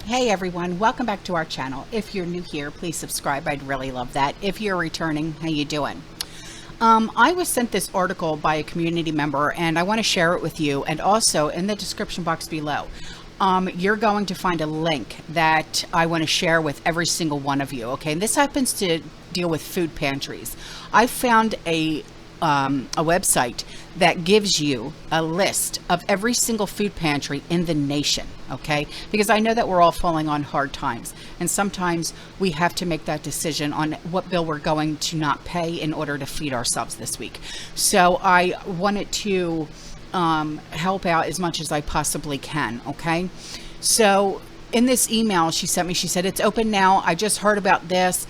Hey everyone, welcome back to our channel. If you're new here, please subscribe. I'd really love that. If you're returning, how you doing? I was sent this article by a community member and I want to share it with you, and also in the description box below. You're going to find a link that I want to share with every single one of you, okay? And this happens to deal with food pantries. I found a website that gives you a list of every single food pantry in the nation, okay? Because I know that we're all falling on hard times, and sometimes we have to make that decision on what bill we're going to not pay in order to feed ourselves this week. So I wanted to help out as much as I possibly can, okay? So in this email she sent me, she said, it's open now. I just heard about this.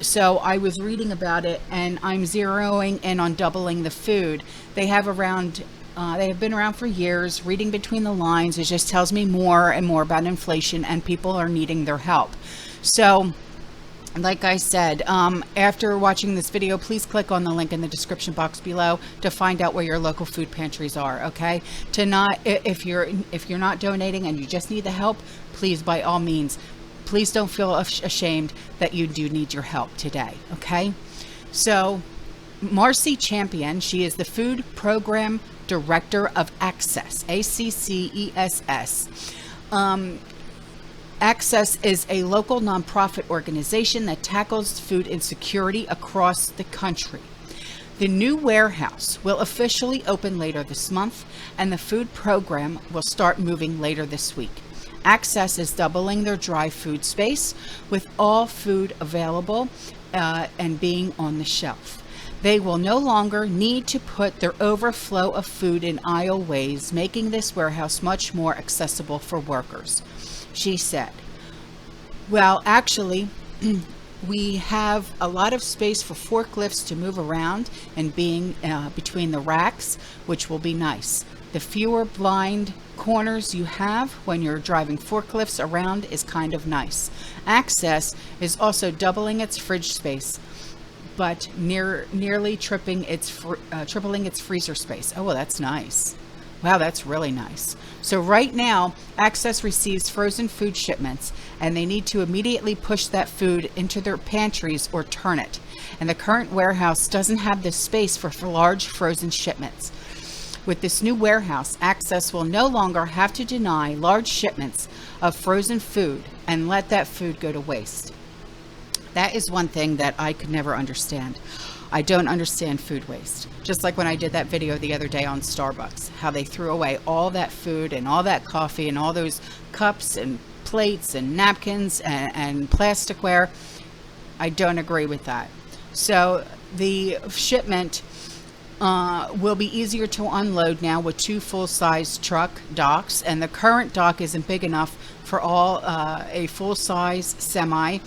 So I was reading about it, and I'm zeroing in on doubling the food. They have been around for years. Reading between the lines, it just tells me more and more about inflation, and people are needing their help. So like I said, after watching this video, please click on the link in the description box below to find out where your local food pantries are, okay? If you're not donating and you just need the help, please, by all means, please don't feel ashamed that you do need your help today, okay? So Marcy Champion, she is the Food Program Director of Access, ACCESS. Access is a local nonprofit organization that tackles food insecurity across the country. The new warehouse will officially open later this month, and the food program will start moving later this week. Access is doubling their dry food space, with all food available and being on the shelf. They will no longer need to put their overflow of food in aisleways, making this warehouse much more accessible for workers. She said, well, actually, we have a lot of space for forklifts to move around and being between the racks, which will be nice. The fewer blind corners you have when you're driving forklifts around is kind of nice. Access is also doubling its fridge space, but nearly tripling its freezer space. Oh, well, that's nice. Wow, that's really nice. So right now, Access receives frozen food shipments, and they need to immediately push that food into their pantries or turn it. And the current warehouse doesn't have the space for large frozen shipments. With this new warehouse, Access will no longer have to deny large shipments of frozen food and let that food go to waste. That is one thing that I could never understand. I don't understand food waste. Just like when I did that video the other day on Starbucks, how they threw away all that food and all that coffee and all those cups and plates and napkins and plasticware. I don't agree with that. So the shipment will be easier to unload now with 2 full-size truck docks, and the current dock isn't big enough for a full-size semi,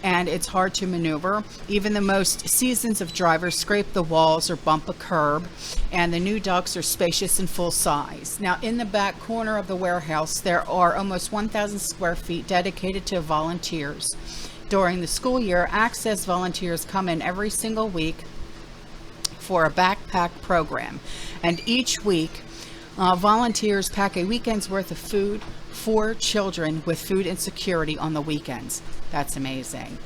and it's hard to maneuver. Even the most seasoned of drivers scrape the walls or bump a curb, and the new docks are spacious and full size. Now, in the back corner of the warehouse, there are almost 1,000 square feet dedicated to volunteers. During the school year, Access volunteers come in every single week for a backpack program, and each week volunteers pack a weekend's worth of food for children with food insecurity on the weekends. That's amazing.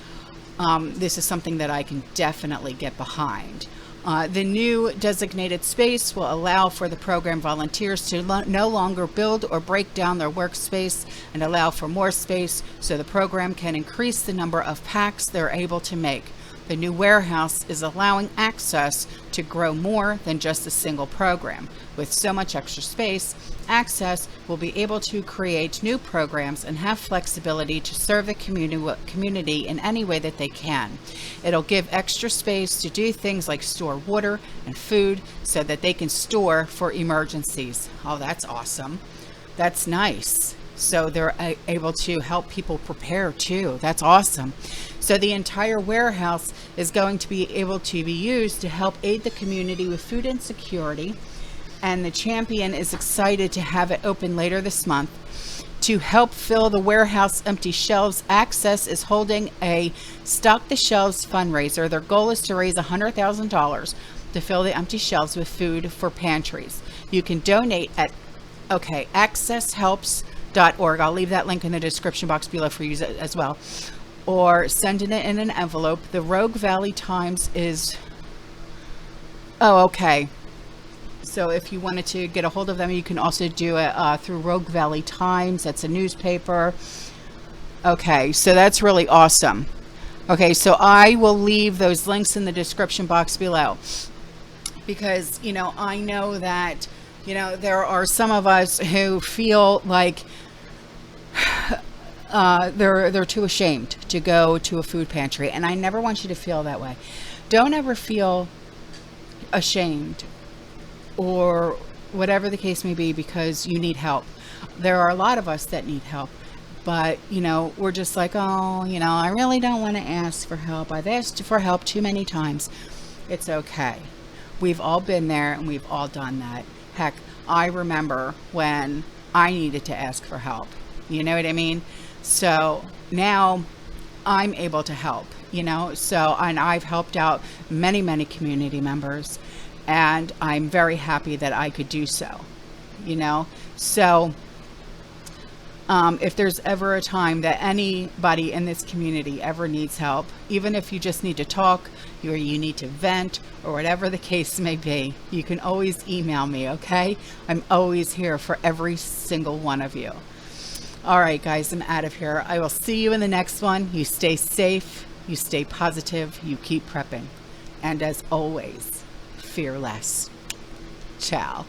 This is something that I can definitely get behind. The new designated space will allow for the program volunteers to no longer build or break down their workspace, and allow for more space so the program can increase the number of packs they're able to make. The new warehouse is allowing Access to grow more than just a single program. With so much extra space, Access will be able to create new programs and have flexibility to serve the community in any way that they can. It'll give extra space to do things like store water and food so that they can store for emergencies. Oh, that's awesome. That's nice. So they're able to help people prepare too. That's awesome. So the entire warehouse is going to be able to be used to help aid the community with food insecurity, and the Champion is excited to have it open later this month. To help fill the warehouse empty shelves, Access is holding a Stock the Shelves fundraiser. Their goal is to raise $100,000 to fill the empty shelves with food for pantries. You can donate at Access helps .org. I'll leave that link in the description box below for you as well. Or sending it in an envelope. The Rogue Valley Times is... Oh, okay. So if you wanted to get a hold of them, you can also do it through Rogue Valley Times. That's a newspaper. Okay, so that's really awesome. Okay, so I will leave those links in the description box below. Because, you know, I know that, you know, there are some of us who feel like they're too ashamed to go to a food pantry. And I never want you to feel that way. Don't ever feel ashamed or whatever the case may be because you need help. There are a lot of us that need help, but you know, we're just like, oh, you know, I really don't want to ask for help. I've asked for help too many times. It's okay. We've all been there and we've all done that. Heck, I remember when I needed to ask for help. You know what I mean? So now I'm able to help, you know, so, and I've helped out many, many community members. And I'm very happy that I could do so, you know. So if there's ever a time that anybody in this community ever needs help, even if you just need to talk or you need to vent or whatever the case may be, you can always email me, okay? I'm always here for every single one of you. All right, guys, I'm out of here. I will see you in the next one. You stay safe, you stay positive, you keep prepping. And as always, fear less. Ciao.